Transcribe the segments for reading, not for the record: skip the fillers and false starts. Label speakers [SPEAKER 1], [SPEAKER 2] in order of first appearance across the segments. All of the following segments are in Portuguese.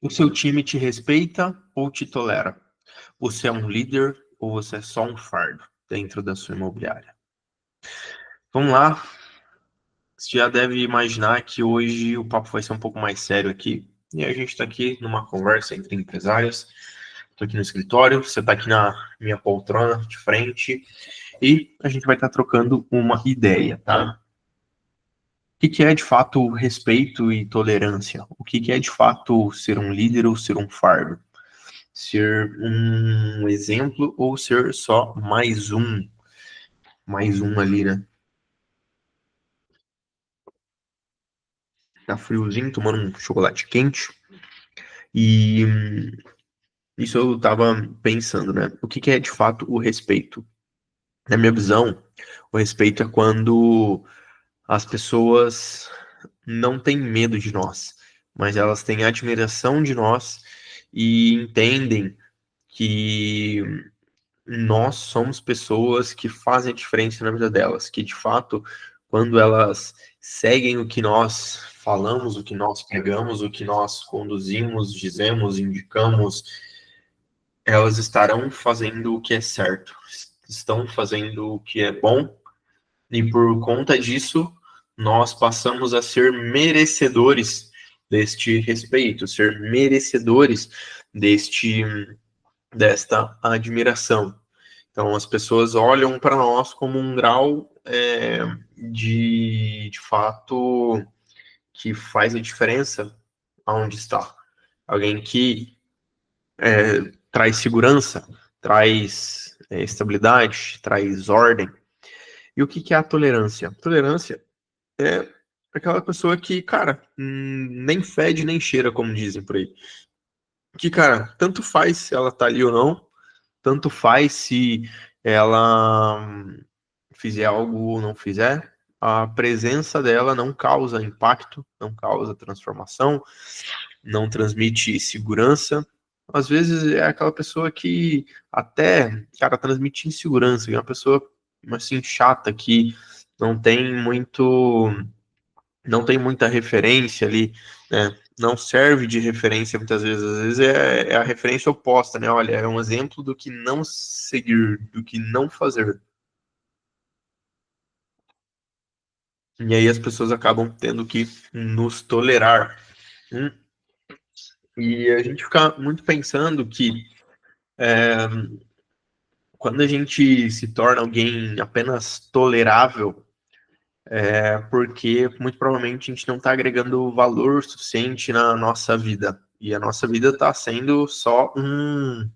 [SPEAKER 1] O seu time te respeita ou te tolera? Você é um líder ou você é só um fardo dentro da sua imobiliária? Vamos lá. Você já deve imaginar que hoje o papo vai ser um pouco mais sério aqui. E a gente está aqui numa conversa entre empresários. Estou aqui no escritório, você está aqui na minha poltrona de frente e a gente vai estar trocando uma ideia, tá? O que é de fato respeito e tolerância? O que é de fato ser um líder ou ser um fardo? Ser um exemplo ou ser só mais um ali, né? Tá friozinho, tomando um chocolate quente. E isso eu tava pensando, né? O que é de fato o respeito? Na minha visão, o respeito é quando as pessoas não têm medo de nós, mas elas têm admiração de nós e entendem que nós somos pessoas que fazem a diferença na vida delas, que de fato, quando elas seguem o que nós falamos, o que nós pregamos, o que nós conduzimos, dizemos, indicamos, elas estarão fazendo o que é certo, estão fazendo o que é bom, e por conta disso, nós passamos a ser merecedores deste respeito, ser merecedores desta admiração. Então, as pessoas olham para nós como um grau de fato, que faz a diferença aonde está. Alguém que traz segurança, traz estabilidade, traz ordem. E o que é a tolerância? Tolerância é aquela pessoa que, cara, nem fede nem cheira, como dizem por aí. Que, cara, tanto faz se ela tá ali ou não, tanto faz se ela fizer algo ou não fizer, a presença dela não causa impacto, não causa transformação, não transmite segurança. Às vezes é aquela pessoa que até, cara, transmite insegurança, é uma pessoa assim chata que não tem muito, não tem muita referência ali, né? Não serve de referência muitas vezes, às vezes é a referência oposta, né? Olha, é um exemplo do que não seguir, do que não fazer. E aí as pessoas acabam tendo que nos tolerar. Hum, E a gente fica muito pensando que quando a gente se torna alguém apenas tolerável, é porque muito provavelmente a gente não está agregando valor suficiente na nossa vida. E a nossa vida está sendo só um.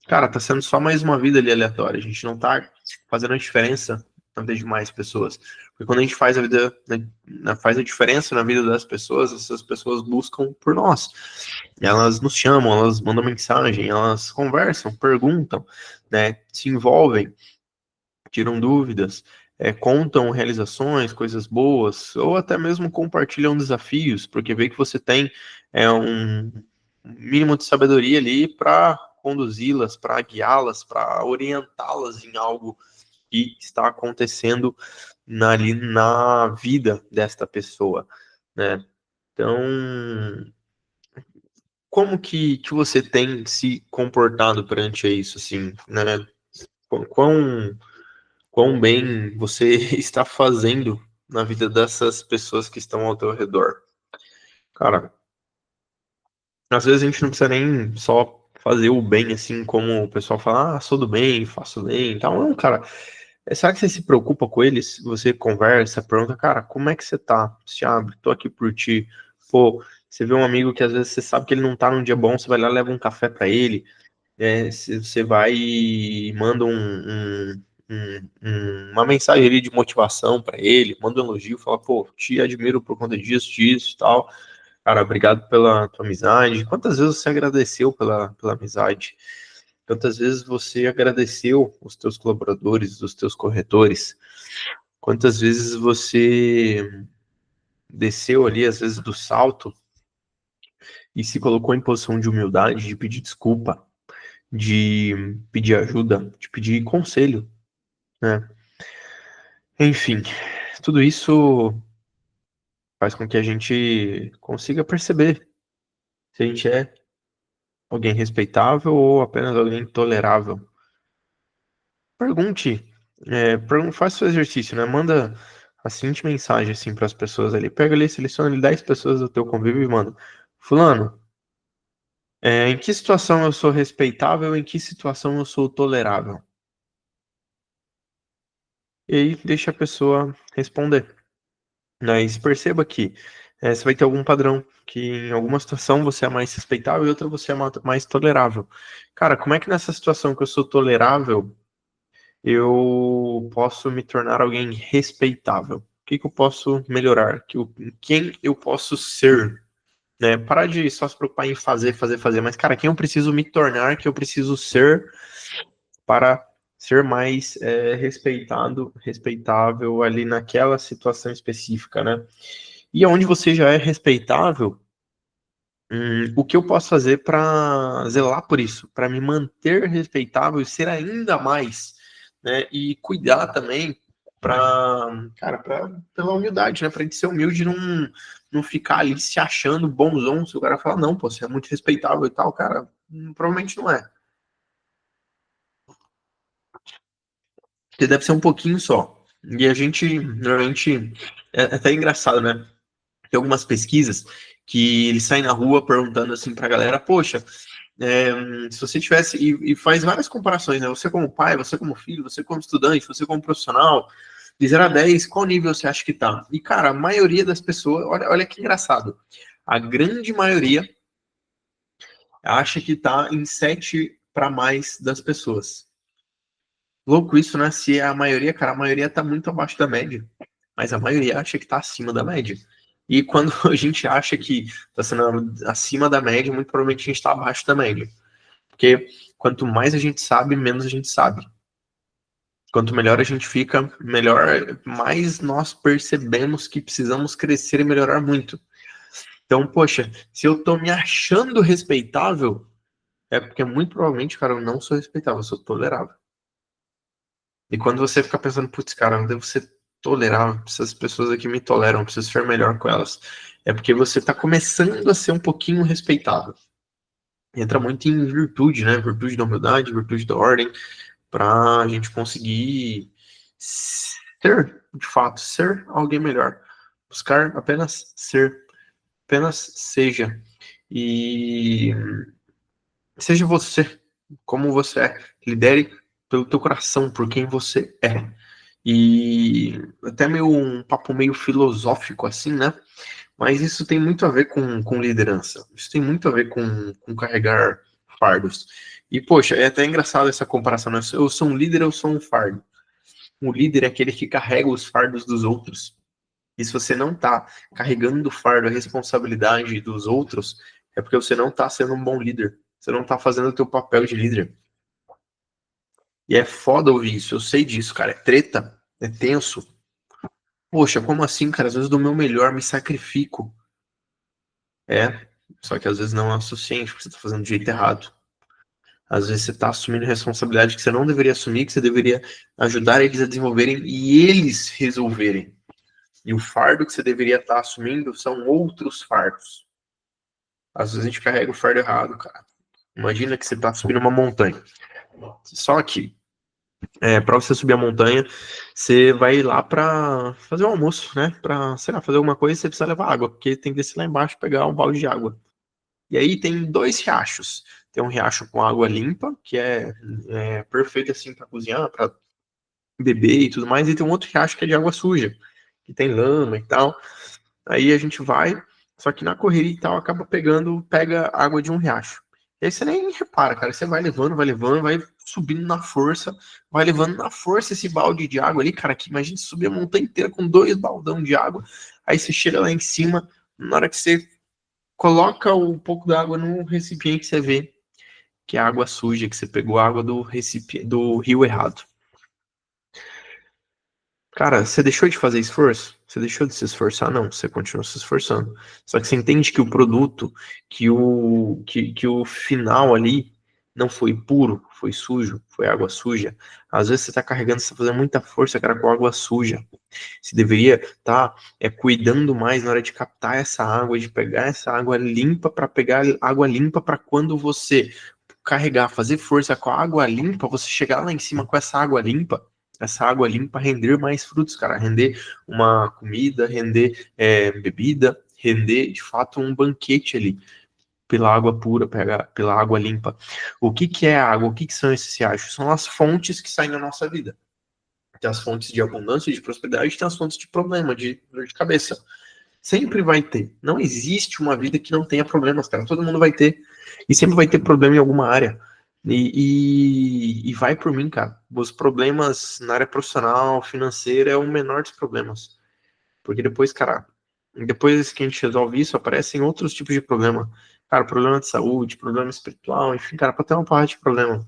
[SPEAKER 1] Cara, tá sendo só mais uma vida ali aleatória. A gente não tá fazendo a diferença na vida de mais pessoas. Porque quando a gente faz a vida, né, faz a diferença na vida das pessoas, essas pessoas buscam por nós. Elas nos chamam, elas mandam mensagem, elas conversam, perguntam, né, se envolvem, tiram dúvidas, contam realizações, coisas boas, ou até mesmo compartilham desafios, porque vê que você tem um mínimo de sabedoria ali para conduzi-las, para guiá-las, para orientá-las em algo que está acontecendo ali na vida desta pessoa, né? Então, como que você tem se comportado perante isso, assim, né? Quão, quão bem você está fazendo na vida dessas pessoas que estão ao teu redor? Cara, às vezes a gente não precisa nem só fazer o bem, assim, como o pessoal fala, ah, sou do bem, faço bem e tal. Não, cara, será que você se preocupa com eles? Você conversa, pergunta, cara, como é que você tá? Se abre, tô aqui por ti. Pô, você vê um amigo que às vezes você sabe que ele não tá num dia bom, você vai lá, leva um café pra ele, você vai e manda uma mensagem ali de motivação pra ele, manda um elogio, fala, pô, te admiro por conta disso, disso e tal. Cara, obrigado pela tua amizade. Quantas vezes você agradeceu pela amizade? Quantas vezes você agradeceu os teus colaboradores, os teus corretores? Quantas vezes você desceu ali, às vezes, do salto e se colocou em posição de humildade, de pedir desculpa, de pedir ajuda, de pedir conselho, né? Enfim, tudo isso faz com que a gente consiga perceber Se a gente é alguém respeitável ou apenas alguém tolerável. Pergunte, faça o exercício, né? Manda a seguinte mensagem assim para as pessoas ali. Pega ali, seleciona ali 10 pessoas do teu convívio e manda. Fulano, em que situação eu sou respeitável, em que situação eu sou tolerável? E aí deixa a pessoa responder. Mas perceba que você vai ter algum padrão, que em alguma situação você é mais respeitável e outra você é mais tolerável. Cara, como é que nessa situação que eu sou tolerável, eu posso me tornar alguém respeitável? O que que eu posso melhorar? Quem eu posso ser? Né? Parar de só se preocupar em fazer, fazer, fazer. Mas, cara, quem eu preciso me tornar, que eu preciso ser para ser mais respeitado, respeitável ali naquela situação específica, né? E onde você já é respeitável, o que eu posso fazer para zelar por isso, para me manter respeitável e ser ainda mais, né? E cuidar também cara, pela humildade, né? Para gente ser humilde e não ficar ali se achando bonzão. Se o cara fala, não, pô, você é muito respeitável e tal, cara, provavelmente não é. Você deve ser um pouquinho só. E a gente, normalmente, é até engraçado, né? Tem algumas pesquisas que eles saem na rua perguntando assim pra galera, poxa, se você tivesse, e faz várias comparações, né? Você como pai, você como filho, você como estudante, você como profissional, de 0 a 10, qual nível você acha que tá? E, cara, a maioria das pessoas, olha que engraçado, a grande maioria acha que tá em 7 para mais das pessoas. Louco isso, né? Se é a maioria, cara, a maioria tá muito abaixo da média. Mas a maioria acha que tá acima da média. E quando a gente acha que tá sendo acima da média, muito provavelmente a gente tá abaixo da média. Porque quanto mais a gente sabe, menos a gente sabe. Quanto melhor a gente fica, melhor, mais nós percebemos que precisamos crescer e melhorar muito. Então, poxa, se eu tô me achando respeitável, é porque muito provavelmente, cara, eu não sou respeitável, eu sou tolerável. E quando você fica pensando, putz, cara, eu devo ser tolerável, essas pessoas aqui me toleram, eu preciso ser melhor com elas, é porque você tá começando a ser um pouquinho respeitável. Entra muito em virtude, né? Virtude da humildade, virtude da ordem, para a gente conseguir ser, de fato, ser alguém melhor. Buscar apenas ser, apenas seja. E seja você, como você é. Lidere pelo teu coração, por quem você é. E até meio um papo meio filosófico assim, né? Mas isso tem muito a ver com liderança. Isso tem muito a ver com carregar fardos. E, poxa, é até engraçado essa comparação, né? Eu sou um líder, eu sou um fardo. O líder é aquele que carrega os fardos dos outros. E se você não tá carregando o fardo, a responsabilidade dos outros, é porque você não tá sendo um bom líder. Você não tá fazendo o teu papel de líder. E é foda ouvir isso, eu sei disso, cara. É treta, é tenso. Poxa, como assim, cara? Às vezes do meu melhor me sacrifico. É, só que às vezes não é o suficiente, porque você tá fazendo do jeito errado. Às vezes você tá assumindo responsabilidade que você não deveria assumir, que você deveria ajudar eles a desenvolverem e eles resolverem. E o fardo que você deveria estar assumindo são outros fardos. Às vezes a gente carrega o fardo errado, cara. Imagina que você tá subindo uma montanha. Só que, para você subir a montanha, você vai lá para fazer um almoço, né? Para, sei lá, fazer alguma coisa, você precisa levar água, porque tem que descer lá embaixo e pegar um balde de água. E aí tem 2 riachos. Tem um riacho com água limpa, que é perfeito assim para cozinhar, para beber e tudo mais, e tem um outro riacho que é de água suja, que tem lama e tal. Aí a gente vai, só que na correria e tal acaba pega água de um riacho. E aí você nem repara, cara, você vai levando, vai subindo na força, vai levando na força esse balde de água ali, cara, que imagina subir a montanha inteira com 2 baldão de água, aí você chega lá em cima, na hora que você coloca um pouco da água no recipiente, você vê que é água suja, que você pegou a água do recipiente, do rio errado. Cara, você deixou de fazer esforço? Você deixou de se esforçar? Não, você continua se esforçando. Só que você entende que o produto, que o final ali, não foi puro, foi sujo, foi água suja. Às vezes você está carregando, você está fazendo muita força, cara, com água suja. Você deveria estar cuidando mais na hora de captar essa água, de pegar essa água limpa para pegar água limpa para quando você carregar, fazer força com a água limpa, você chegar lá em cima com essa água limpa render mais frutos, cara, render uma comida, render bebida, render de fato um banquete ali pela água pura, pela água limpa. O que que é a água? O que que são esses riachos? São as fontes que saem da nossa vida. Tem as fontes de abundância, de prosperidade, tem as fontes de problema, de dor de cabeça. Sempre vai ter. Não existe uma vida que não tenha problemas, cara. Todo mundo vai ter. E sempre vai ter problema em alguma área. E vai por mim, cara. Os problemas na área profissional, financeira, é o menor dos problemas. Porque depois, cara, depois que a gente resolve isso, aparecem outros tipos de problema. Cara, problema de saúde, problema espiritual, enfim, cara, pode ter uma parte de problema.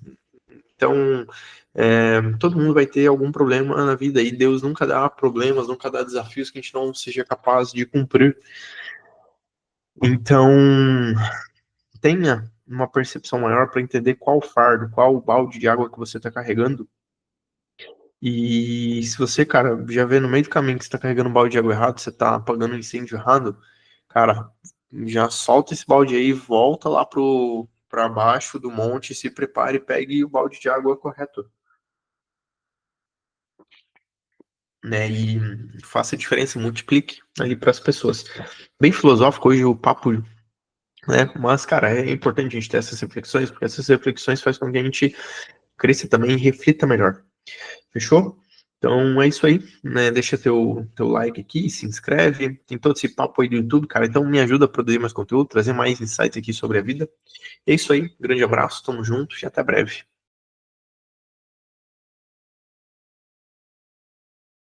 [SPEAKER 1] Então, todo mundo vai ter algum problema na vida e Deus nunca dá problemas, nunca dá desafios que a gente não seja capaz de cumprir. Então, tenha uma percepção maior para entender qual fardo, qual balde de água que você está carregando. E se você, cara, já vê no meio do caminho que você está carregando um balde de água errado, você está apagando um incêndio errado, cara, já solta esse balde aí, volta lá para baixo do monte, se prepare e pegue o balde de água correto. Né, e faça a diferença, multiplique ali para as pessoas. Bem filosófico hoje o papo, né? Mas, cara, é importante a gente ter essas reflexões, porque essas reflexões fazem com que a gente cresça também e reflita melhor. Fechou? Então é isso aí, né? Deixa teu like aqui, se inscreve. Tem todo esse papo aí do YouTube, cara. Então me ajuda a produzir mais conteúdo, trazer mais insights aqui sobre a vida. É isso aí, grande abraço, tamo junto e até breve.